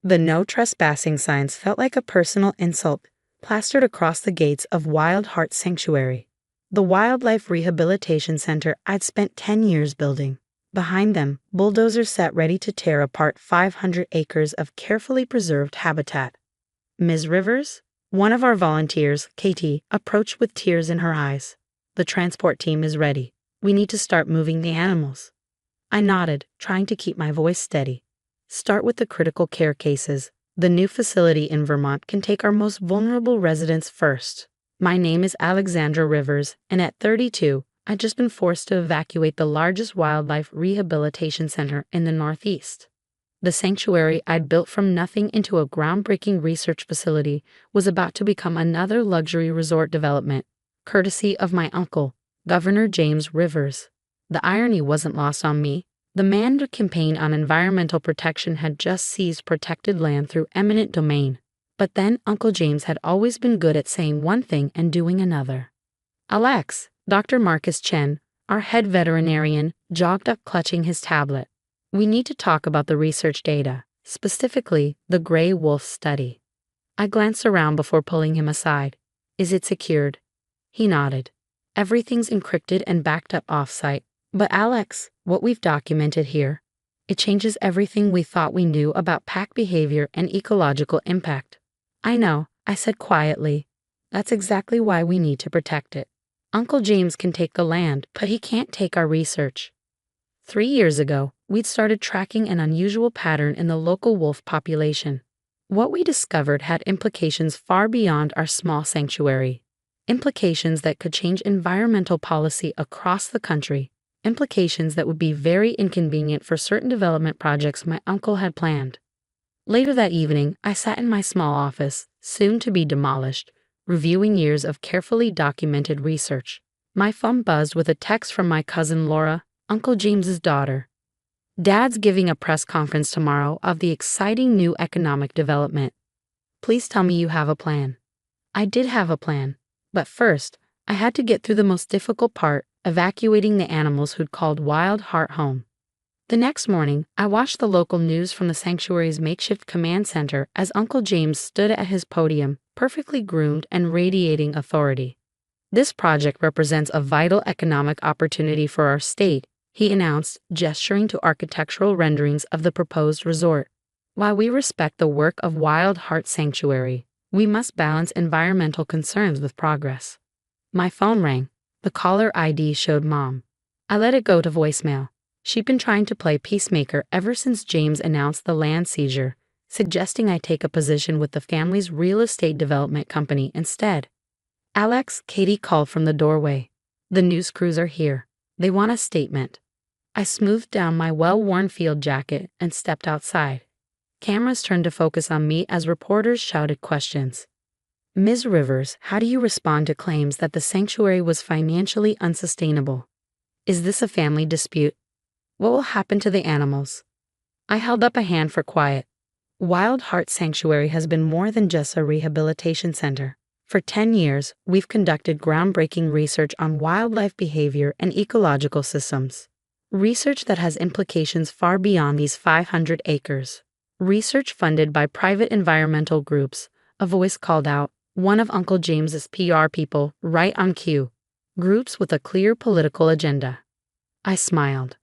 The no trespassing signs felt like a personal insult, plastered across the gates of Wild Heart Sanctuary, the wildlife rehabilitation center I'd spent 10 years building. Behind them, bulldozers sat ready to tear apart 500 acres of carefully preserved habitat. Ms. Rivers, one of our volunteers, Katie, approached with tears in her eyes. The transport team is ready. We need to start moving the animals. I nodded, trying to keep my voice steady. Start with the critical care cases. The new facility in Vermont can take our most vulnerable residents first. My name is Alexandra Rivers, and at 32, I'd just been forced to evacuate the largest wildlife rehabilitation center in the Northeast. The sanctuary I'd built from nothing into a groundbreaking research facility was about to become another luxury resort development, courtesy of my uncle, Governor James Rivers. The irony wasn't lost on me. The Mandarin campaign on environmental protection had just seized protected land through eminent domain. But then Uncle James had always been good at saying one thing and doing another. Alex, Dr. Marcus Chen, our head veterinarian, jogged up clutching his tablet. We need to talk about the research data, specifically the gray wolf study. I glanced around before pulling him aside. Is it secured? He nodded. Everything's encrypted and backed up off-site. But Alex, what we've documented here, it changes everything we thought we knew about pack behavior and ecological impact. I know, I said quietly. That's exactly why we need to protect it. Uncle James can take the land, but he can't take our research. 3 years ago, we'd started tracking an unusual pattern in the local wolf population. What we discovered had implications far beyond our small sanctuary. Implications that could change environmental policy across the country. Implications that would be very inconvenient for certain development projects my uncle had planned. Later that evening, I sat in my small office, soon to be demolished, reviewing years of carefully documented research. My phone buzzed with a text from my cousin Laura, Uncle James's daughter. Dad's giving a press conference tomorrow of the exciting new economic development. Please tell me you have a plan. I did have a plan, but first, I had to get through the most difficult part, evacuating the animals who'd called Wild Heart home. The next morning, I watched the local news from the sanctuary's makeshift command center as Uncle James stood at his podium, perfectly groomed and radiating authority. This project represents a vital economic opportunity for our state, he announced, gesturing to architectural renderings of the proposed resort. While we respect the work of Wild Heart Sanctuary, we must balance environmental concerns with progress. My phone rang. The caller ID showed Mom. I let it go to voicemail. She'd been trying to play peacemaker ever since James announced the land seizure, suggesting I take a position with the family's real estate development company instead. Alex, Katie called from the doorway. The news crews are here. They want a statement. I smoothed down my well-worn field jacket and stepped outside. Cameras turned to focus on me as reporters shouted questions. Ms. Rivers, how do you respond to claims that the sanctuary was financially unsustainable? Is this a family dispute? What will happen to the animals? I held up a hand for quiet. Wild Heart Sanctuary has been more than just a rehabilitation center. For 10 years, we've conducted groundbreaking research on wildlife behavior and ecological systems. Research that has implications far beyond these 500 acres. Research funded by private environmental groups, a voice called out. One of Uncle James's PR people, right on cue. Groups with a clear political agenda. I smiled.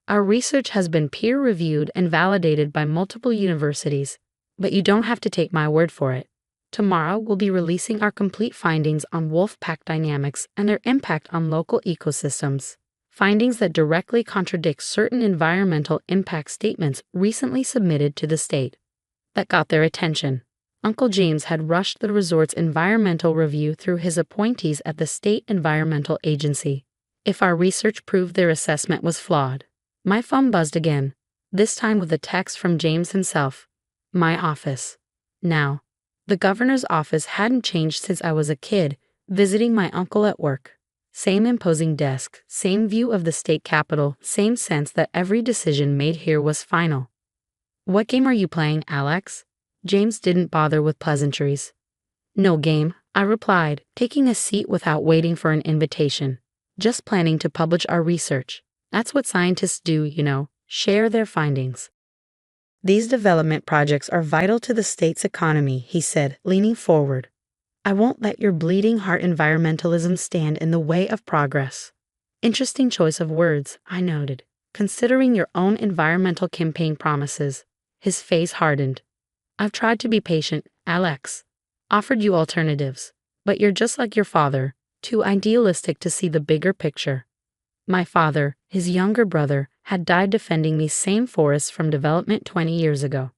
Our research has been peer-reviewed and validated by multiple universities, but you don't have to take my word for it. Tomorrow we'll be releasing our complete findings on wolf pack dynamics and their impact on local ecosystems. Findings that directly contradict certain environmental impact statements recently submitted to the state. That got their attention. Uncle James had rushed the resort's environmental review through his appointees at the State Environmental Agency. If our research proved their assessment was flawed. My phone buzzed again, this time with a text from James himself. My office. Now, the governor's office hadn't changed since I was a kid, visiting my uncle at work. Same imposing desk, same view of the state capitol, same sense that every decision made here was final. What game are you playing, Alex? James didn't bother with pleasantries. No game, I replied, taking a seat without waiting for an invitation. Just planning to publish our research. That's what scientists do, share their findings. These development projects are vital to the state's economy, he said, leaning forward. I won't let your bleeding heart environmentalism stand in the way of progress. Interesting choice of words, I noted, considering your own environmental campaign promises. His face hardened. I've tried to be patient, Alex. Offered you alternatives. But you're just like your father, too idealistic to see the bigger picture. My father, his younger brother, had died defending these same forests from development 20 years ago.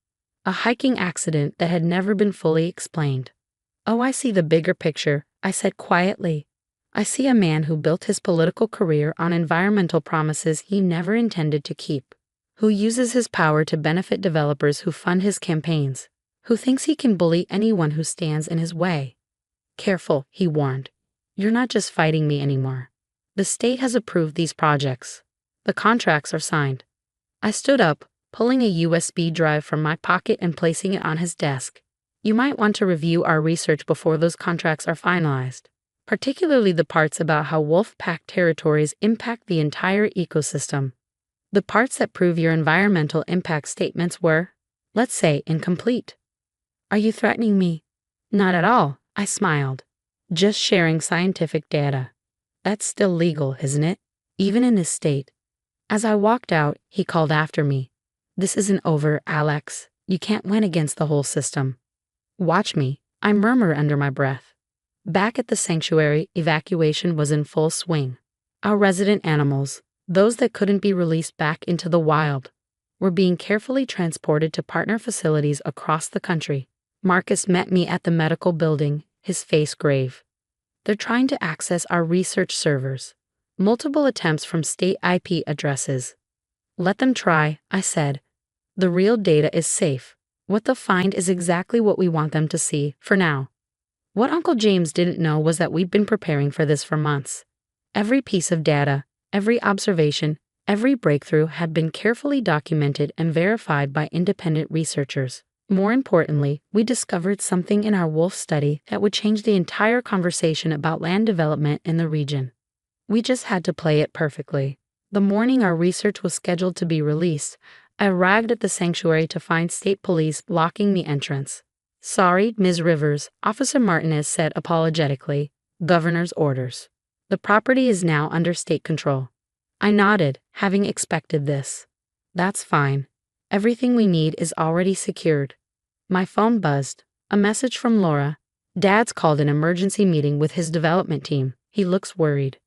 A hiking accident that had never been fully explained. Oh, I see the bigger picture, I said quietly. I see a man who built his political career on environmental promises he never intended to keep, who uses his power to benefit developers who fund his campaigns, who thinks he can bully anyone who stands in his way. Careful, he warned. You're not just fighting me anymore. The state has approved these projects. The contracts are signed. I stood up, pulling a USB drive from my pocket and placing it on his desk. You might want to review our research before those contracts are finalized, particularly the parts about how wolf pack territories impact the entire ecosystem. The parts that prove your environmental impact statements were, let's say, incomplete. Are you threatening me? Not at all, I smiled. Just sharing scientific data. That's still legal, isn't it? Even in this state. As I walked out, he called after me. This isn't over, Alex. You can't win against the whole system. Watch me, I murmured under my breath. Back at the sanctuary, evacuation was in full swing. Our resident animals, those that couldn't be released back into the wild, were being carefully transported to partner facilities across the country. Marcus met me at the medical building, his face grave. They're trying to access our research servers. Multiple attempts from state IP addresses. Let them try, I said. The real data is safe. What they'll find is exactly what we want them to see, for now. What Uncle James didn't know was that we'd been preparing for this for months. Every piece of data, every observation, every breakthrough had been carefully documented and verified by independent researchers. More importantly, we discovered something in our wolf study that would change the entire conversation about land development in the region. We just had to play it perfectly. The morning our research was scheduled to be released, I arrived at the sanctuary to find state police blocking the entrance. Sorry, Ms. Rivers, Officer Martinez said apologetically. Governor's orders. The property is now under state control. I nodded, having expected this. That's fine. Everything we need is already secured. My phone buzzed. A message from Laura. Dad's called an emergency meeting with his development team. He looks worried.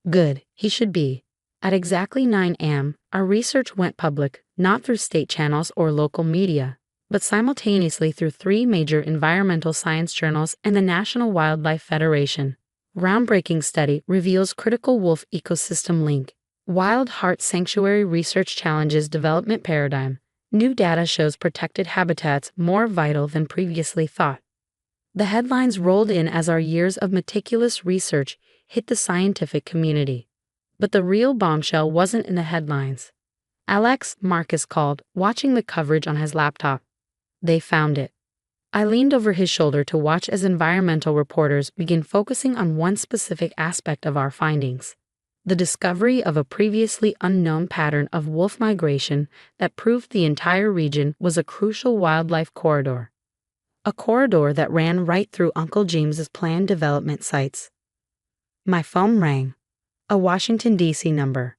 Good, he should be. At exactly 9 a.m., our research went public, not through state channels or local media, but simultaneously through 3 major environmental science journals and the National Wildlife Federation. Groundbreaking study reveals critical wolf ecosystem link. Wild Heart Sanctuary Research Challenges Development Paradigm. New data shows protected habitats more vital than previously thought. The headlines rolled in as our years of meticulous research hit the scientific community. But the real bombshell wasn't in the headlines. Alex, Marcus called, watching the coverage on his laptop. They found it. I leaned over his shoulder to watch as environmental reporters began focusing on one specific aspect of our findings. The discovery of a previously unknown pattern of wolf migration that proved the entire region was a crucial wildlife corridor. A corridor that ran right through Uncle James's planned development sites. My phone rang. A Washington, D.C. number.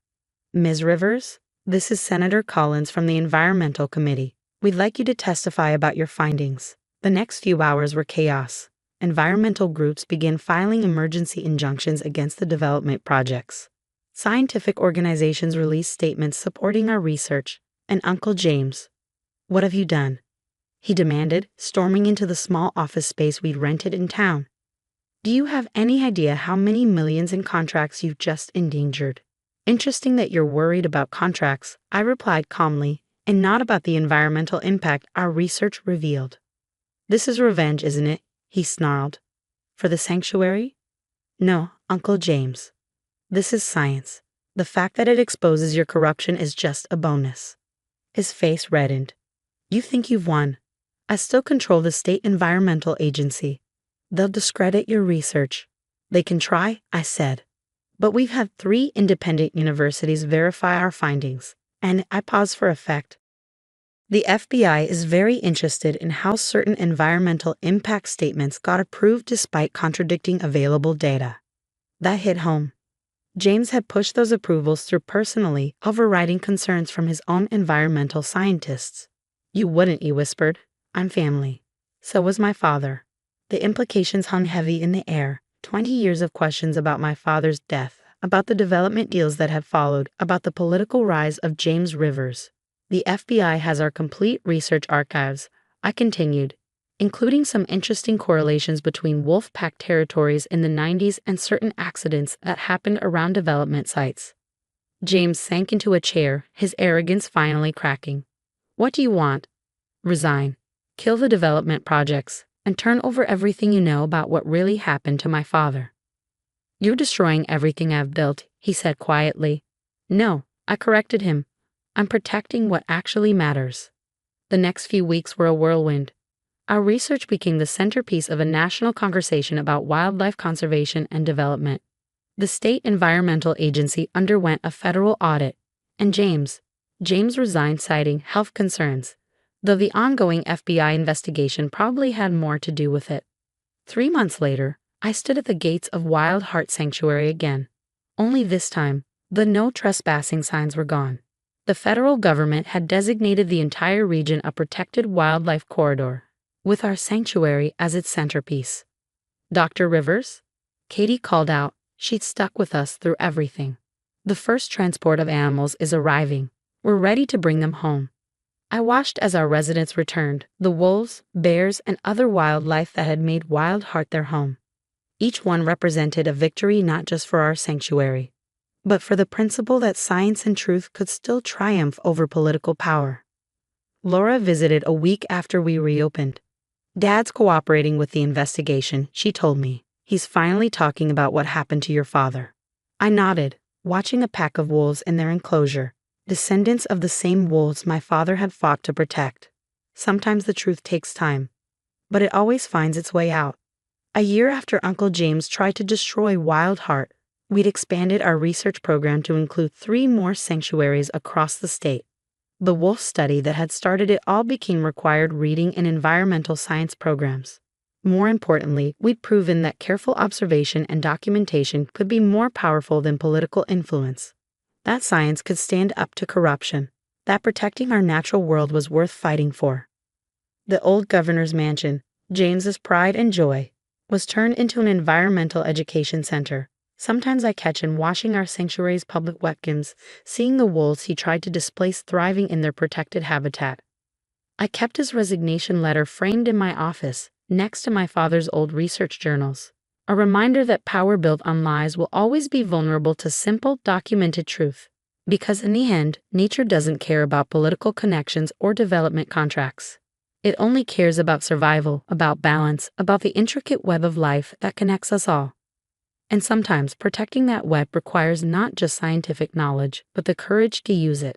Ms. Rivers, this is Senator Collins from the Environmental Committee. We'd like you to testify about your findings. The next few hours were chaos. Environmental groups began filing emergency injunctions against the development projects. Scientific organizations released statements supporting our research. And Uncle James, what have you done? He demanded, storming into the small office space we'd rented in town. Do you have any idea how many millions in contracts you've just endangered? Interesting that you're worried about contracts, I replied calmly, and not about the environmental impact our research revealed. This is revenge, isn't it? He snarled. For the sanctuary? No, Uncle James. This is science. The fact that it exposes your corruption is just a bonus. His face reddened. You think you've won. I still control the state environmental agency. They'll discredit your research. They can try, I said. But we've had 3 independent universities verify our findings, and I paused for effect. The FBI is very interested in how certain environmental impact statements got approved despite contradicting available data. That hit home. James had pushed those approvals through personally, overriding concerns from his own environmental scientists. You wouldn't, he whispered. I'm family. So was my father. The implications hung heavy in the air. 20 years of questions about my father's death, about the development deals that had followed, about the political rise of James Rivers. The FBI has our complete research archives, I continued, including some interesting correlations between wolf pack territories in the 90s and certain accidents that happened around development sites. James sank into a chair, his arrogance finally cracking. What do you want? Resign. Kill the development projects, and turn over everything you know about what really happened to my father. You're destroying everything I've built, he said quietly. No, I corrected him. I'm protecting what actually matters. The next few weeks were a whirlwind. Our research became the centerpiece of a national conversation about wildlife conservation and development. The state environmental agency underwent a federal audit, and James resigned citing health concerns, though the ongoing FBI investigation probably had more to do with it. 3 months later, I stood at the gates of Wild Heart Sanctuary again. Only this time, the no trespassing signs were gone. The federal government had designated the entire region a protected wildlife corridor, with our sanctuary as its centerpiece. Dr. Rivers? Katie called out. She'd stuck with us through everything. The first transport of animals is arriving. We're ready to bring them home. I watched as our residents returned, the wolves, bears, and other wildlife that had made Wild Heart their home. Each one represented a victory not just for our sanctuary, but for the principle that science and truth could still triumph over political power. Laura visited a week after we reopened. Dad's cooperating with the investigation, she told me. He's finally talking about what happened to your father. I nodded, watching a pack of wolves in their enclosure, descendants of the same wolves my father had fought to protect. Sometimes the truth takes time, but it always finds its way out. A year after Uncle James tried to destroy Wild Heart, we'd expanded our research program to include 3 more sanctuaries across the state. The wolf study that had started it all became required reading in environmental science programs. More importantly, we'd proven that careful observation and documentation could be more powerful than political influence. That science could stand up to corruption. That protecting our natural world was worth fighting for. The old governor's mansion, James's pride and joy, was turned into an environmental education center. Sometimes I catch him washing our sanctuary's public wetlands, seeing the wolves he tried to displace thriving in their protected habitat. I kept his resignation letter framed in my office, next to my father's old research journals, a reminder that power built on lies will always be vulnerable to simple, documented truth. Because in the end, nature doesn't care about political connections or development contracts. It only cares about survival, about balance, about the intricate web of life that connects us all. And sometimes protecting that web requires not just scientific knowledge, but the courage to use it.